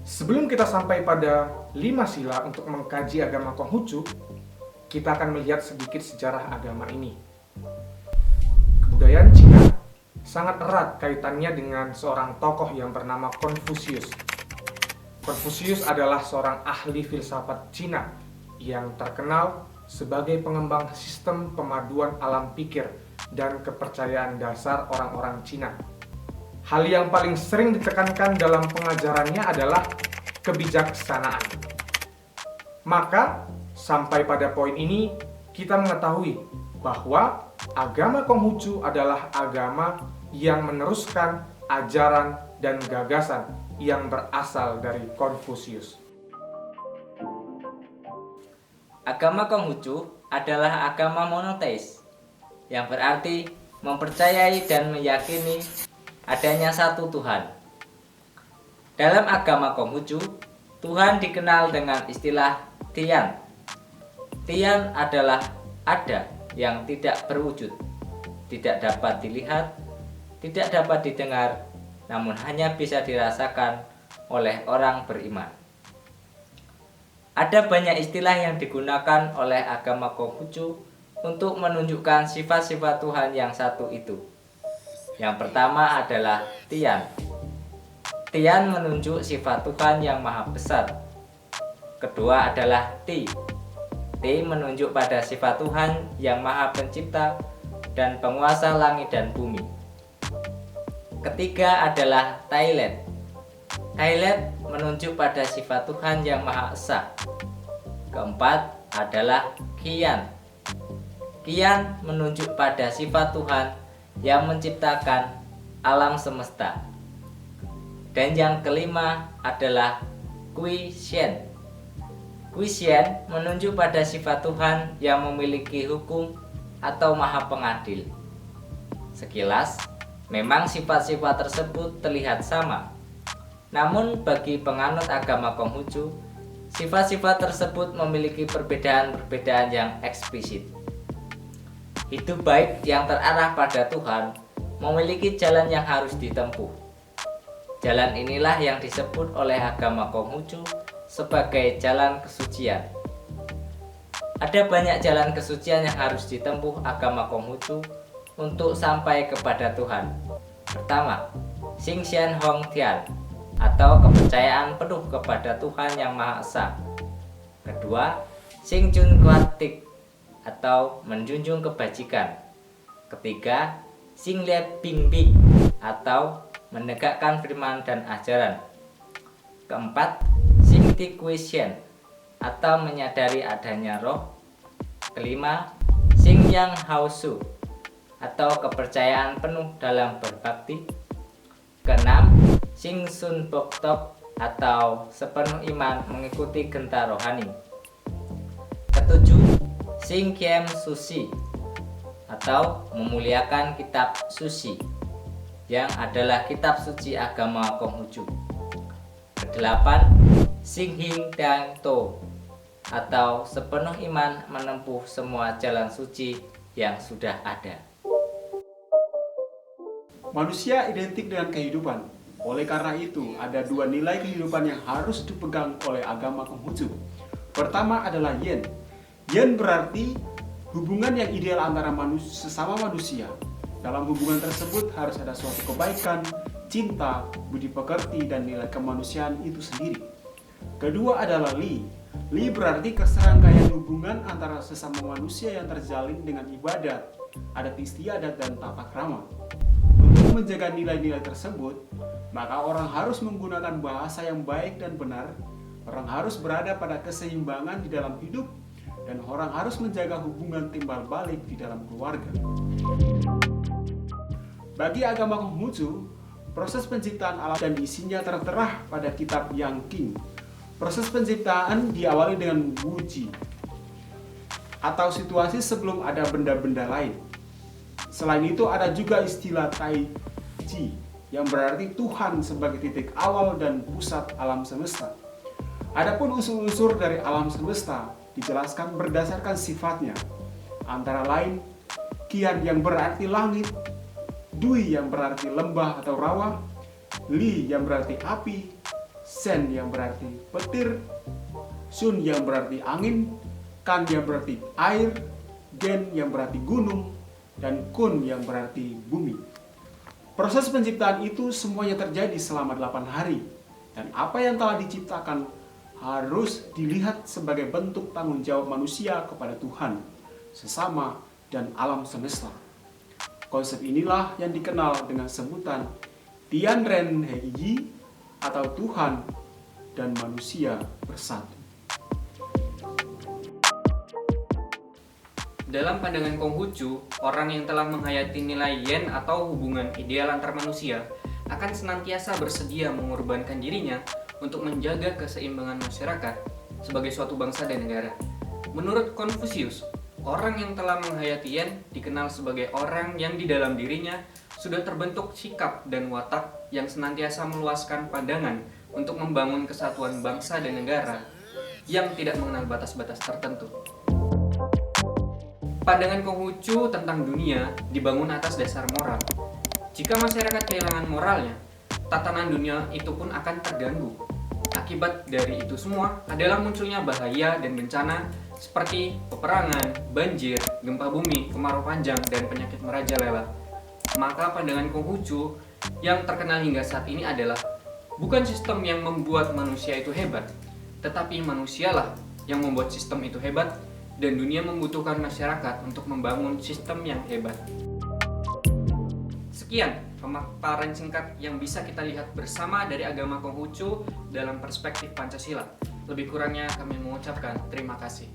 Sebelum kita sampai pada 5 sila untuk mengkaji agama Konghucu, kita akan melihat sedikit sejarah agama ini. Kebudayaan Cina sangat erat kaitannya dengan seorang tokoh yang bernama Konfusius. Konfusius adalah seorang ahli filsafat Cina yang terkenal sebagai pengembang sistem pemaduan alam pikir dan kepercayaan dasar orang-orang Cina. Hal yang paling sering ditekankan dalam pengajarannya adalah kebijaksanaan. Maka, sampai pada poin ini, kita mengetahui bahwa agama Konghucu adalah agama yang meneruskan ajaran dan gagasan yang berasal dari Konfusius. Agama Konghucu adalah agama monoteis, yang berarti mempercayai dan meyakini adanya satu Tuhan. Dalam agama Konghucu, Tuhan dikenal dengan istilah Tian. Tian adalah ada yang tidak berwujud, tidak dapat dilihat, tidak dapat didengar, namun hanya bisa dirasakan oleh orang beriman. Ada banyak istilah yang digunakan oleh agama Konghucu untuk menunjukkan sifat-sifat Tuhan yang satu itu. Yang pertama adalah Tian. Tian menunjuk sifat Tuhan yang maha besar. Kedua adalah Ti. Ti menunjuk pada sifat Tuhan yang maha pencipta dan penguasa langit dan bumi. Ketiga adalah Tailet. Tailet menunjuk pada sifat Tuhan yang maha esa. Keempat adalah Qian. Qian menunjuk pada sifat Tuhan yang menciptakan alam semesta. Dan yang kelima adalah Kui Shen. Kui Shen menunjuk pada sifat Tuhan yang memiliki hukum atau maha pengadil. Sekilas, memang sifat-sifat tersebut terlihat sama. Namun bagi penganut agama Konghucu, sifat-sifat tersebut memiliki perbedaan-perbedaan yang eksplisit. Hidup baik yang terarah pada Tuhan memiliki jalan yang harus ditempuh. Jalan inilah yang disebut oleh agama Konghucu sebagai jalan kesucian. Ada banyak jalan kesucian yang harus ditempuh agama Konghucu untuk sampai kepada Tuhan. Pertama, Xingxian Hong Tian, atau kepercayaan penuh kepada Tuhan yang Maha Esa. Kedua, Xingchun Guat Tik, atau menjunjung kebajikan. Ketiga, Xinglie Bing Bing, atau menegakkan firman dan ajaran. Keempat, Xingti Kui Shen, atau menyadari adanya roh. Kelima, Xingyang Hao Su, atau kepercayaan penuh dalam berbakti. Keenam, Xing Sun Bok Tok, atau sepenuh iman mengikuti genta rohani. Ketujuh, Xing Kiem Sushi, atau memuliakan kitab suci, yang adalah kitab suci agama Konghucu. Kedelapan, Xing Hing Dang To, atau sepenuh iman menempuh semua jalan suci yang sudah ada. Manusia identik dengan kehidupan. Oleh karena itu, ada dua nilai kehidupan yang harus dipegang oleh agama Konghucu. Pertama adalah Yen. Yen berarti hubungan yang ideal antara sesama manusia. Dalam hubungan tersebut harus ada suatu kebaikan, cinta, budi pekerti, dan nilai kemanusiaan itu sendiri. Kedua adalah Li. Li berarti keserangkaian hubungan antara sesama manusia yang terjalin dengan ibadat, adat istiadat, dan tata krama. Untuk menjaga nilai-nilai tersebut, maka orang harus menggunakan bahasa yang baik dan benar, orang harus berada pada keseimbangan di dalam hidup, dan orang harus menjaga hubungan timbal balik di dalam keluarga. Bagi agama Konghucu, proses penciptaan alam dan isinya tertera pada kitab Yang Qing. Proses penciptaan diawali dengan wuji, atau situasi sebelum ada benda-benda lain. Selain itu ada juga istilah Tai Chi, yang berarti Tuhan sebagai titik awal dan pusat alam semesta. Adapun unsur-unsur dari alam semesta dijelaskan berdasarkan sifatnya, antara lain Qian yang berarti langit, Dui yang berarti lembah atau rawa, Li yang berarti api, Sen yang berarti petir, Sun yang berarti angin, Kan yang berarti air, Gen yang berarti gunung, dan Kun yang berarti bumi. Proses penciptaan itu semuanya terjadi selama 8 hari, dan apa yang telah diciptakan harus dilihat sebagai bentuk tanggung jawab manusia kepada Tuhan, sesama, dan alam semesta. Konsep inilah yang dikenal dengan sebutan Tianren Heiji atau Tuhan dan manusia bersatu. Dalam pandangan Konghucu, orang yang telah menghayati nilai yen atau hubungan ideal antar manusia akan senantiasa bersedia mengorbankan dirinya untuk menjaga keseimbangan masyarakat sebagai suatu bangsa dan negara. Menurut Konfusius, orang yang telah menghayati yen dikenal sebagai orang yang di dalam dirinya sudah terbentuk sikap dan watak yang senantiasa meluaskan pandangan untuk membangun kesatuan bangsa dan negara yang tidak mengenal batas-batas tertentu. Pandangan Konghucu tentang dunia dibangun atas dasar moral. Jika masyarakat kehilangan moralnya, tatanan dunia itu pun akan terganggu. Akibat dari itu semua adalah munculnya bahaya dan bencana seperti peperangan, banjir, gempa bumi, kemarau panjang, dan penyakit merajalela. Maka pandangan Konghucu yang terkenal hingga saat ini adalah bukan sistem yang membuat manusia itu hebat, tetapi manusialah yang membuat sistem itu hebat, dan dunia membutuhkan masyarakat untuk membangun sistem yang hebat. Sekian pemaparan singkat yang bisa kita lihat bersama dari agama Konghucu dalam perspektif Pancasila. Lebih kurangnya kami mengucapkan terima kasih.